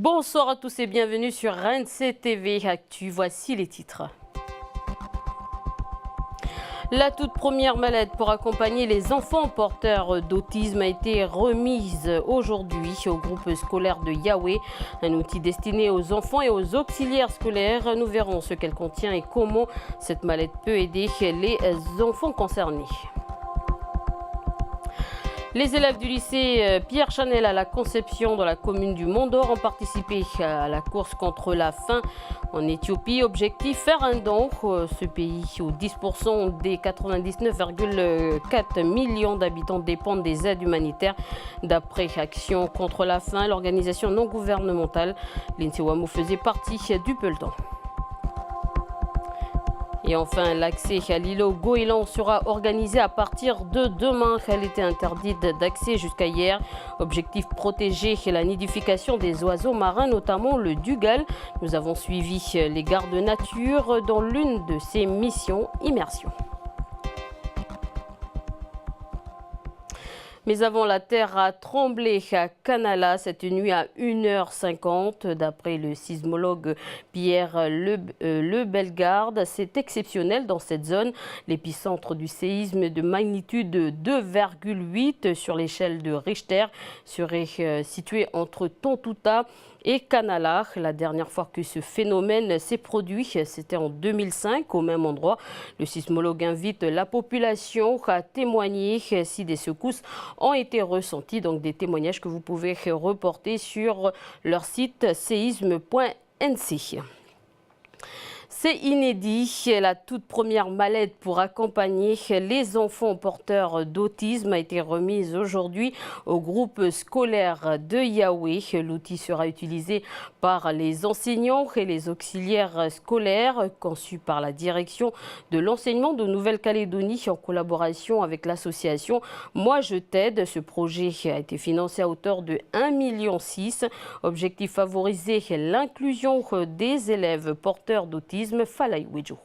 Bonsoir à tous et bienvenue sur RNC TV Actu. Voici les titres. La toute première mallette pour accompagner les enfants porteurs d'autisme a été remise aujourd'hui au groupe scolaire de Yahweh. Un outil destiné aux enfants et aux auxiliaires scolaires. Nous verrons ce qu'elle contient et comment cette mallette peut aider les enfants concernés. Les élèves du lycée Pierre Chanel à la Conception dans la commune du Mont d'Or ont participé à la course contre la faim en Éthiopie. Objectif, faire un don. Ce pays où 10% des 99,4 millions d'habitants dépendent des aides humanitaires. D'après Action contre la faim, l'organisation non gouvernementale, l'INSEWAMO faisait partie du peloton. Et enfin, l'accès à l'îlot Goéland sera organisé à partir de demain. Elle était interdite d'accès jusqu'à hier. Objectif, protéger la nidification des oiseaux marins, notamment le dugale. Nous avons suivi les gardes nature dans l'une de ces missions immersion. Mais avant, la terre a tremblé à Canala cette nuit à 1h50. D'après le sismologue Pierre Lebellegarde, c'est exceptionnel dans cette zone. L'épicentre du séisme de magnitude 2,8 sur l'échelle de Richter serait situé entre Tontouta et Canala. La dernière fois que ce phénomène s'est produit, c'était en 2005 au même endroit. Le sismologue invite la population à témoigner si des secousses ont été ressenties. Donc des témoignages que vous pouvez reporter sur leur site séisme.nc. C'est inédit. La toute première mallette pour accompagner les enfants porteurs d'autisme a été remise aujourd'hui au groupe scolaire de Yahweh. L'outil sera utilisé par les enseignants et les auxiliaires scolaires, conçu par la direction de l'enseignement de Nouvelle-Calédonie en collaboration avec l'association Moi je t'aide. Ce projet a été financé à hauteur de 1,6 million. Objectif, favoriser l'inclusion des élèves porteurs d'autisme. Falaï Wedjo.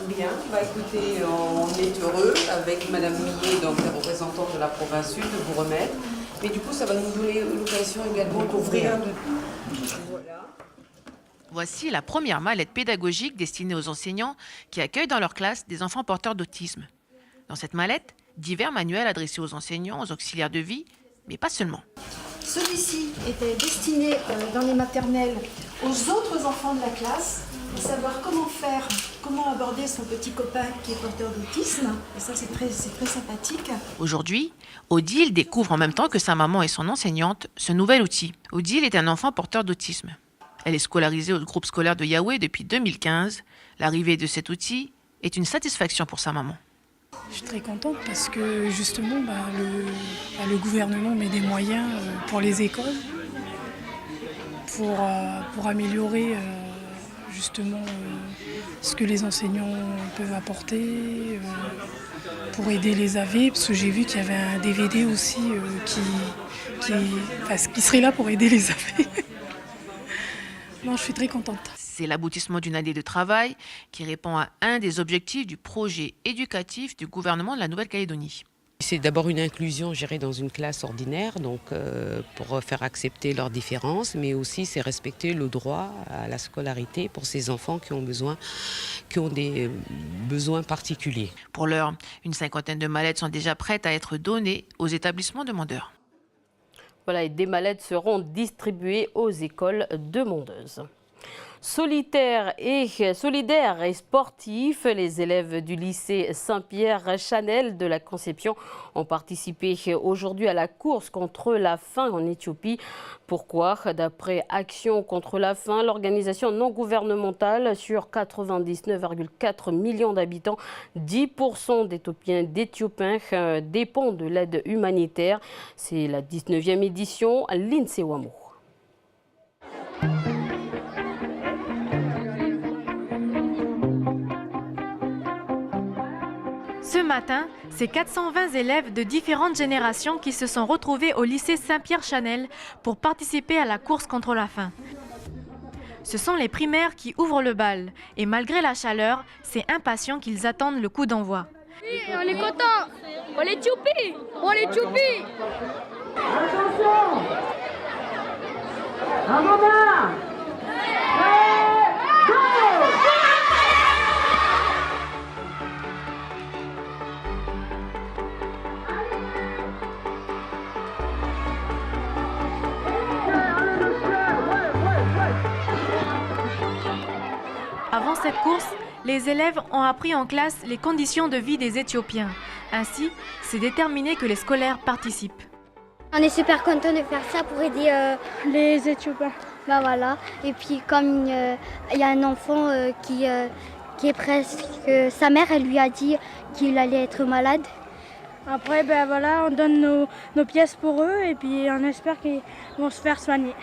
Bien, écoutez, on est heureux avec Madame Millet, donc la représentante de la province sud, de vous remettre. Mais du coup, ça va nous donner l'occasion également d'ouvrir. Voilà. Voici la première mallette pédagogique destinée aux enseignants qui accueillent dans leur classe des enfants porteurs d'autisme. Dans cette mallette, divers manuels adressés aux enseignants, aux auxiliaires de vie, mais pas seulement. Celui-ci était destiné dans les maternelles aux autres enfants de la classe, de savoir comment aborder son petit copain qui est porteur d'autisme. Et ça, c'est très sympathique. Aujourd'hui, Odile découvre en même temps que sa maman et son enseignante ce nouvel outil. Odile est un enfant porteur d'autisme. Elle est scolarisée au groupe scolaire de Yahweh depuis 2015. L'arrivée de cet outil est une satisfaction pour sa maman. Je suis très contente parce que justement le gouvernement met des moyens pour les écoles pour améliorer justement ce que les enseignants peuvent apporter, pour aider les AV, parce que j'ai vu qu'il y avait un DVD aussi qui serait là pour aider les AV. Non, je suis très contente. C'est l'aboutissement d'une année de travail qui répond à un des objectifs du projet éducatif du gouvernement de la Nouvelle-Calédonie. C'est d'abord une inclusion gérée dans une classe ordinaire, donc pour faire accepter leurs différences, mais aussi c'est respecter le droit à la scolarité pour ces enfants qui ont des besoins particuliers. Pour l'heure, une cinquantaine de mallettes sont déjà prêtes à être données aux établissements demandeurs. Voilà, et des mallettes seront distribuées aux écoles demandeuses. Solidaires et sportifs, les élèves du lycée Saint-Pierre Chanel de la Conception ont participé aujourd'hui à la course contre la faim en Éthiopie. Pourquoi? D'après Action contre la faim, l'organisation non gouvernementale, sur 99,4 millions d'habitants, 10% d'Éthiopiens dépendent de l'aide humanitaire. C'est la 19e édition, l'INSEWAMO. Ce matin, c'est 420 élèves de différentes générations qui se sont retrouvés au lycée Saint-Pierre Chanel pour participer à la course contre la faim. Ce sont les primaires qui ouvrent le bal et malgré la chaleur, c'est impatient qu'ils attendent le coup d'envoi. Oui, on est contents. Pour l'Éthiopie. Pour l'Éthiopie. Avant cette course, les élèves ont appris en classe les conditions de vie des Éthiopiens. Ainsi, c'est déterminé que les scolaires participent. On est super content de faire ça pour aider les Éthiopiens. Bah voilà. Et puis comme il y a un enfant qui est presque... sa mère, elle lui a dit qu'il allait être malade. Après, ben voilà, on donne nos pièces pour eux et puis on espère qu'ils vont se faire soigner.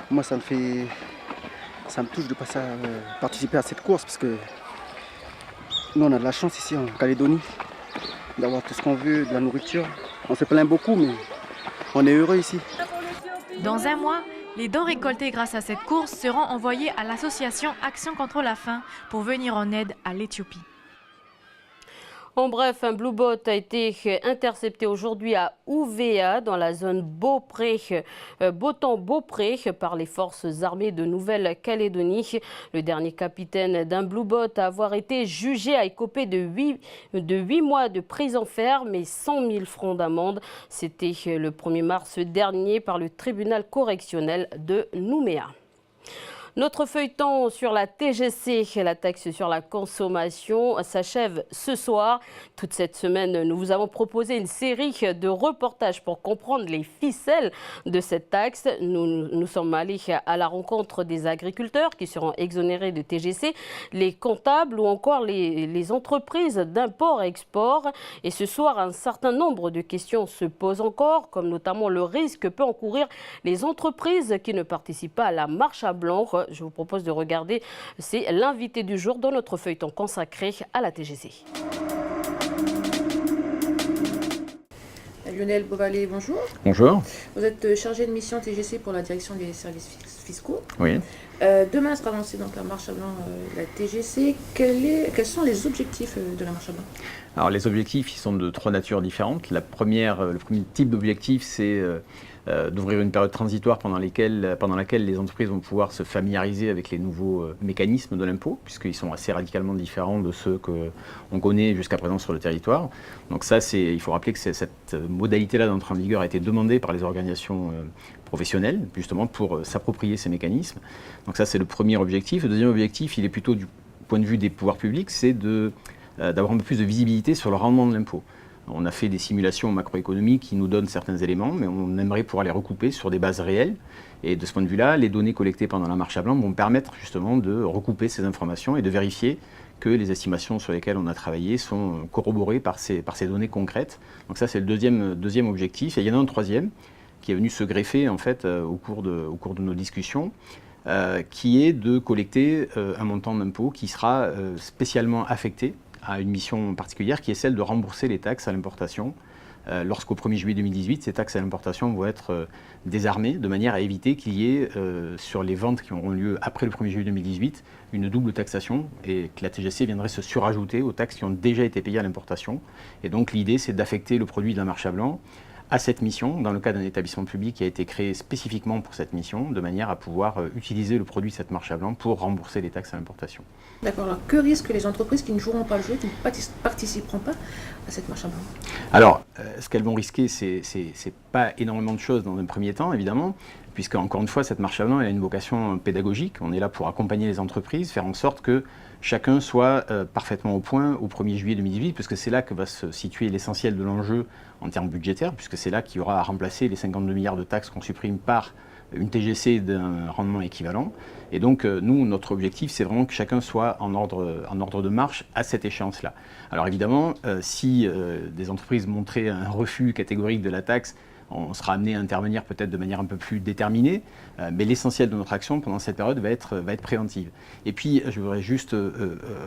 Moi, ça me touche de passer participer à cette course parce que nous, on a de la chance ici en Calédonie d'avoir tout ce qu'on veut, de la nourriture. On se plaint beaucoup, mais on est heureux ici. Dans un mois, les dons récoltés grâce à cette course seront envoyés à l'association Action contre la faim pour venir en aide à l'Éthiopie. En bref, un Blue Bot a été intercepté aujourd'hui à Ouvéa, dans la zone Beaupré par les forces armées de Nouvelle-Calédonie. Le dernier capitaine d'un Blue Bot à avoir été jugé a écopé de 8 mois de prison ferme et 100 000 francs d'amende. C'était le 1er mars dernier par le tribunal correctionnel de Nouméa. Notre feuilleton sur la TGC, la taxe sur la consommation, s'achève ce soir. Toute cette semaine, nous vous avons proposé une série de reportages pour comprendre les ficelles de cette taxe. Nous sommes allés à la rencontre des agriculteurs qui seront exonérés de TGC, les comptables ou encore les entreprises d'import-export. Et ce soir, un certain nombre de questions se posent encore, comme notamment le risque que peuvent encourir les entreprises qui ne participent pas à la marche à blanc. Je vous propose de regarder, c'est l'invité du jour dans notre feuilleton consacré à la TGC. Lionel Beauvalet, bonjour. Bonjour. Vous êtes chargé de mission TGC pour la direction des services fiscaux. Oui. Demain sera lancée donc la marche à blanc de la TGC. Quels sont les objectifs de la marche à blanc? Alors les objectifs, ils sont de trois natures différentes. Le premier type d'objectif, c'est d'ouvrir une période transitoire pendant laquelle les entreprises vont pouvoir se familiariser avec les nouveaux mécanismes de l'impôt, puisqu'ils sont assez radicalement différents de ceux qu'on connaît jusqu'à présent sur le territoire. Donc ça, il faut rappeler que cette modalité-là d'entrée en vigueur a été demandée par les organisations professionnelles, justement pour s'approprier ces mécanismes. Donc ça, c'est le premier objectif. Le deuxième objectif, il est plutôt du point de vue des pouvoirs publics, c'est d'avoir un peu plus de visibilité sur le rendement de l'impôt. On a fait des simulations macroéconomiques qui nous donnent certains éléments, mais on aimerait pouvoir les recouper sur des bases réelles. Et de ce point de vue-là, les données collectées pendant la marche à blanc vont permettre justement de recouper ces informations et de vérifier que les estimations sur lesquelles on a travaillé sont corroborées par ces données concrètes. Donc ça, c'est le deuxième objectif. Et il y en a un troisième qui est venu se greffer en fait au cours de nos discussions, qui est de collecter un montant d'impôt qui sera spécialement affecté à une mission particulière qui est celle de rembourser les taxes à l'importation. Lorsqu'au 1er juillet 2018, ces taxes à l'importation vont être désarmées de manière à éviter qu'il y ait sur les ventes qui auront lieu après le 1er juillet 2018 une double taxation et que la TGC viendrait se surajouter aux taxes qui ont déjà été payées à l'importation. Et donc l'idée, c'est d'affecter le produit de la marche à blanc à cette mission, dans le cadre d'un établissement public qui a été créé spécifiquement pour cette mission, de manière à pouvoir utiliser le produit de cette marche à blanc pour rembourser les taxes à l'importation. D'accord. Alors, que risquent les entreprises qui ne joueront pas le jeu, qui ne participeront pas à cette marche à blanc? Alors, ce qu'elles vont risquer, c'est pas énormément de choses dans un premier temps, évidemment, puisque, encore une fois, cette marche à blanc elle a une vocation pédagogique. On est là pour accompagner les entreprises, faire en sorte que chacun soit parfaitement au point au 1er juillet 2018, puisque c'est là que va se situer l'essentiel de l'enjeu en termes budgétaires, puisque c'est là qu'il y aura à remplacer les 52 milliards de taxes qu'on supprime par une TGC d'un rendement équivalent. Et donc, nous, notre objectif, c'est vraiment que chacun soit en ordre de marche à cette échéance-là. Alors évidemment, si des entreprises montraient un refus catégorique de la taxe, on sera amené à intervenir peut-être de manière un peu plus déterminée, mais l'essentiel de notre action pendant cette période va être préventive. Et puis, je voudrais juste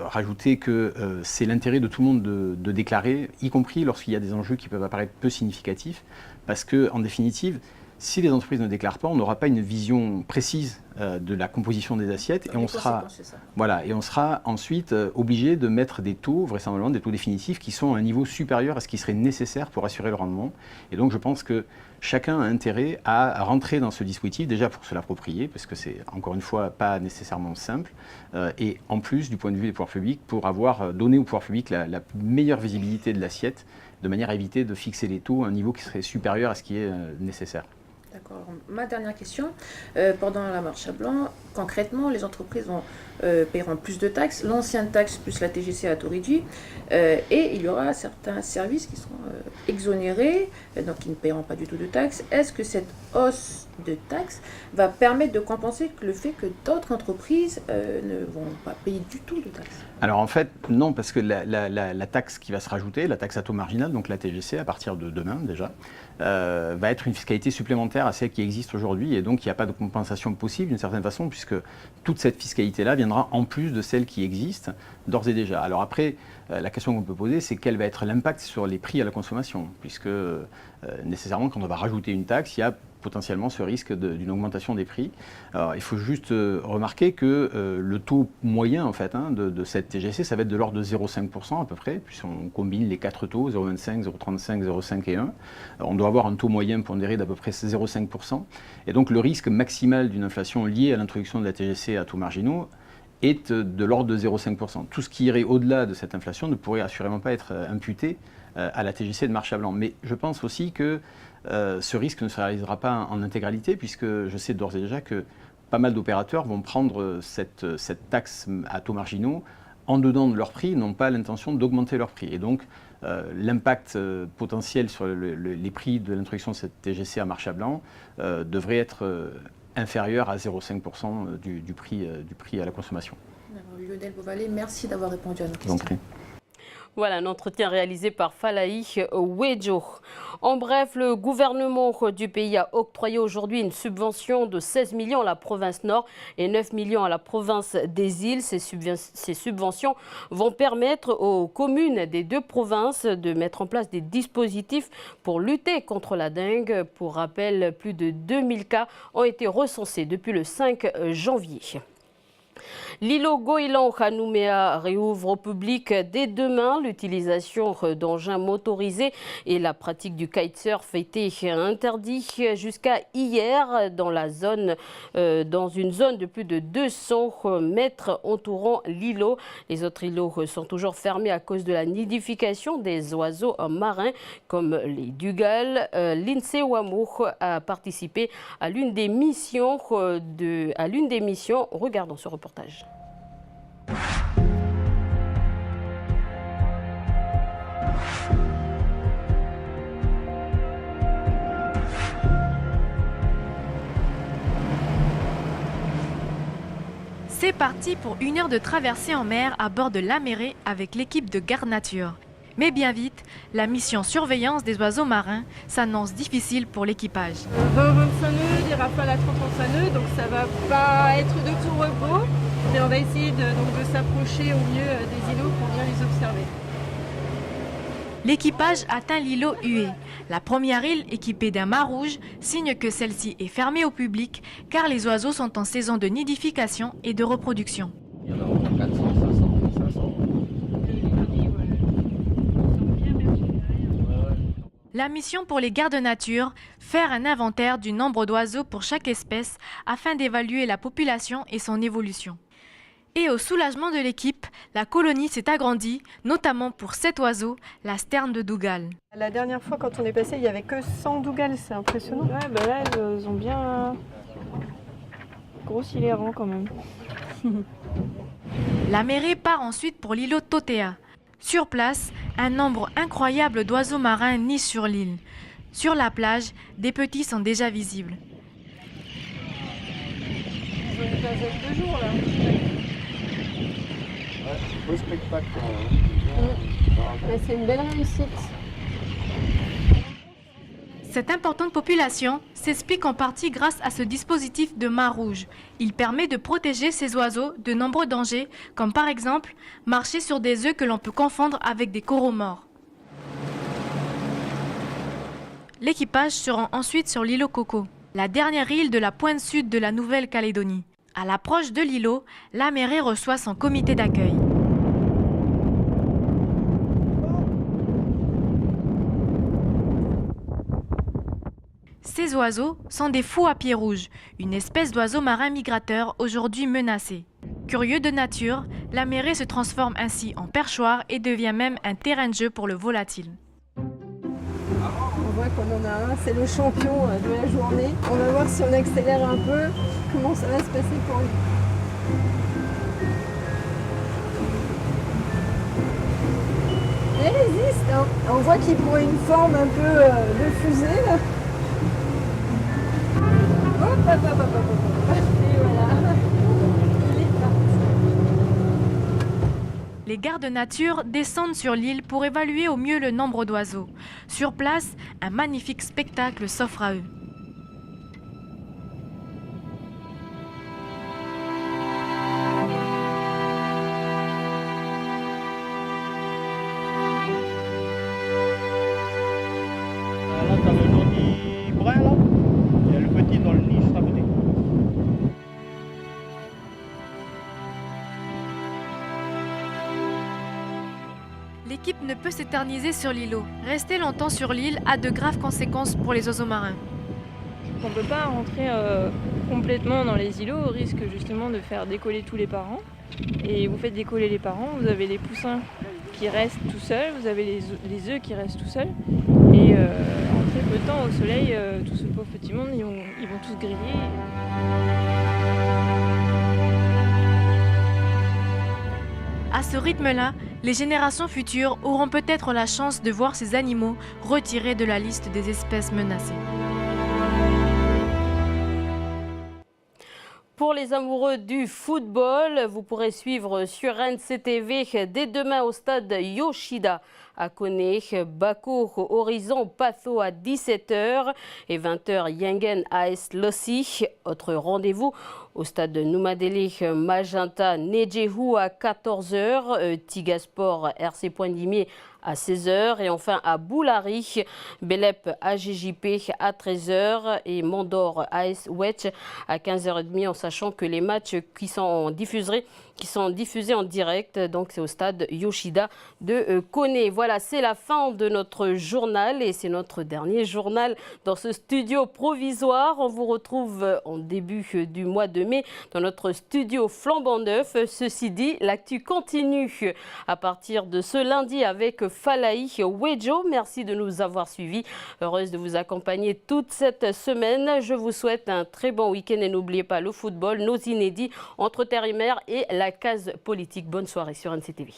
rajouter que c'est l'intérêt de tout le monde de déclarer, y compris lorsqu'il y a des enjeux qui peuvent apparaître peu significatifs, parce que, en définitive, Si les entreprises ne déclarent pas, on n'aura pas une vision précise de la composition des assiettes et on sera ensuite obligé de mettre des taux, vraisemblablement des taux définitifs qui sont à un niveau supérieur à ce qui serait nécessaire pour assurer le rendement. Et donc je pense que chacun a intérêt à rentrer dans ce dispositif, déjà pour se l'approprier, parce que c'est encore une fois pas nécessairement simple, et en plus du point de vue des pouvoirs publics, pour avoir donné aux pouvoirs publics la meilleure visibilité de l'assiette, de manière à éviter de fixer les taux à un niveau qui serait supérieur à ce qui est nécessaire. D'accord. Ma dernière question, pendant la marche à blanc, concrètement, les entreprises paieront plus de taxes, l'ancienne taxe plus la TGC à taux réduit, et il y aura certains services qui seront exonérés, donc qui ne paieront pas du tout de taxes. Est-ce que cette hausse de taxes va permettre de compenser le fait que d'autres entreprises ne vont pas payer du tout de taxes? Alors en fait, non, parce que la taxe qui va se rajouter, la taxe à taux marginal, donc la TGC, à partir de demain déjà, va être une fiscalité supplémentaire à celle qui existe aujourd'hui, et donc il n'y a pas de compensation possible d'une certaine façon, puisque toute cette fiscalité-là viendra en plus de celle qui existe d'ores et déjà. Alors après, la question qu'on peut poser, c'est quel va être l'impact sur les prix à la consommation, puisque nécessairement quand on va rajouter une taxe, il y a potentiellement ce risque d'une augmentation des prix. Alors, il faut juste remarquer que le taux moyen en fait, de cette TGC, ça va être de l'ordre de 0,5% à peu près, puisqu'on combine les 4 taux, 0,25, 0,35, 0,5 et 1. On doit avoir un taux moyen pondéré d'à peu près 0,5%. Et donc le risque maximal d'une inflation liée à l'introduction de la TGC à taux marginaux est de l'ordre de 0,5%. Tout ce qui irait au-delà de cette inflation ne pourrait assurément pas être imputé à la TGC de marche à blanc. Mais je pense aussi que ce risque ne se réalisera pas en intégralité, puisque je sais d'ores et déjà que pas mal d'opérateurs vont prendre cette taxe à taux marginaux en dedans de leur prix, n'ont pas l'intention d'augmenter leur prix. Et donc l'impact potentiel sur les prix de l'introduction de cette TGC à marche à blanc devrait être inférieur à 0,5% du prix à la consommation. Lionel Beauvalet, merci d'avoir répondu à nos questions. Voilà un entretien réalisé par Falaï Wedjo. En bref, le gouvernement du pays a octroyé aujourd'hui une subvention de 16 millions à la province Nord et 9 millions à la province des Îles. Ces subventions vont permettre aux communes des deux provinces de mettre en place des dispositifs pour lutter contre la dengue. Pour rappel, plus de 2000 cas ont été recensés depuis le 5 janvier. L'îlot Goéland à Nouméa réouvre au public dès demain. L'utilisation d'engins motorisés et la pratique du kitesurf étaient interdits jusqu'à hier dans une zone de plus de 200 mètres entourant l'îlot. Les autres îlots sont toujours fermés à cause de la nidification des oiseaux marins comme les dugals. L'INSEE Ouamour a participé à l'une des missions. Regardons ce reportage. C'est parti pour 1 heure de traversée en mer à bord de l'Améré avec l'équipe de Garde Nature. Mais bien vite, la mission surveillance des oiseaux marins s'annonce difficile pour l'équipage. 20-25 nœuds, des rafales à 30 nœuds, donc ça va pas être de tout repos, mais on va essayer de s'approcher au mieux des îlots pour bien les observer. L'équipage atteint l'îlot Hué. La première île, équipée d'un mât rouge, signe que celle-ci est fermée au public car les oiseaux sont en saison de nidification et de reproduction. Il y en a 400, 500. La mission pour les gardes nature, faire un inventaire du nombre d'oiseaux pour chaque espèce afin d'évaluer la population et son évolution. Et au soulagement de l'équipe, la colonie s'est agrandie, notamment pour 7 oiseaux, la sterne de Dougal. La dernière fois, quand on est passé, il n'y avait que 100 Dougal, c'est impressionnant. Ouais, bah là, elles ont bien grossi les rangs quand même. La Mérée part ensuite pour l'îlot Totea. Sur place, un nombre incroyable d'oiseaux marins nient sur l'île. Sur la plage, des petits sont déjà visibles. Ils ont une quinzaine de jours là. Beau spectacle. C'est une belle réussite. Cette importante population s'explique en partie grâce à ce dispositif de mât rouge. Il permet de protéger ces oiseaux de nombreux dangers, comme par exemple marcher sur des œufs que l'on peut confondre avec des coraux morts. L'équipage se rend ensuite sur l'îlot Coco, la dernière île de la pointe sud de la Nouvelle-Calédonie. À l'approche de l'îlot, la mairie reçoit son comité d'accueil. Ces oiseaux sont des fous à pieds rouges, une espèce d'oiseau marin migrateur aujourd'hui menacée. Curieux de nature, la mairie se transforme ainsi en perchoir et devient même un terrain de jeu pour le volatile. On voit qu'on en a un, c'est le champion de la journée. On va voir si on accélère un peu, comment ça va se passer pour lui. Il résiste, hein. On voit qu'il prend une forme un peu de fusée. Là. Hop, hop, hop, hop, hop, hop. Et voilà. Il est parti. Les gardes nature descendent sur l'île pour évaluer au mieux le nombre d'oiseaux. Sur place, un magnifique spectacle s'offre à eux. Là, t'as le nid brun, là. Il y a le petit dans le nid juste à côté. L'équipe ne peut s'éterniser sur l'îlot. Rester longtemps sur l'île a de graves conséquences pour les oiseaux marins. On ne peut pas rentrer complètement dans les îlots au risque justement de faire décoller tous les parents. Et vous faites décoller les parents, vous avez les poussins qui restent tout seuls, vous avez les œufs qui restent tout seuls. Et en très peu de temps au soleil, tout ce pauvre petit monde, ils vont tous griller. À ce rythme-là, les générations futures auront peut-être la chance de voir ces animaux retirés de la liste des espèces menacées. Pour les amoureux du football, vous pourrez suivre sur NCTV dès demain au stade Yoshida à Koné, Bako Horizon Patho à 17h et 20h Yengen AS Lossi. Autre rendez-vous au stade Noumadélé Magenta Nejehu à 14h, Tigasport RC Pointe-Dimier à 16h et enfin à Boulari, Belep AGJP à 13h et Mondor AS Wetch à 15h30 en sachant que les matchs qui sont diffusés en direct, donc c'est au stade Yoshida de Koné. Voilà, c'est la fin de notre journal et c'est notre dernier journal dans ce studio provisoire. On vous retrouve en début du mois de mai dans notre studio flambant neuf. Ceci dit, l'actu continue à partir de ce lundi avec Falaï Wejo. Merci de nous avoir suivis. Heureuse de vous accompagner toute cette semaine. Je vous souhaite un très bon week-end et n'oubliez pas le football, nos inédits entre terre et mer et la case politique. Bonne soirée sur NCTV.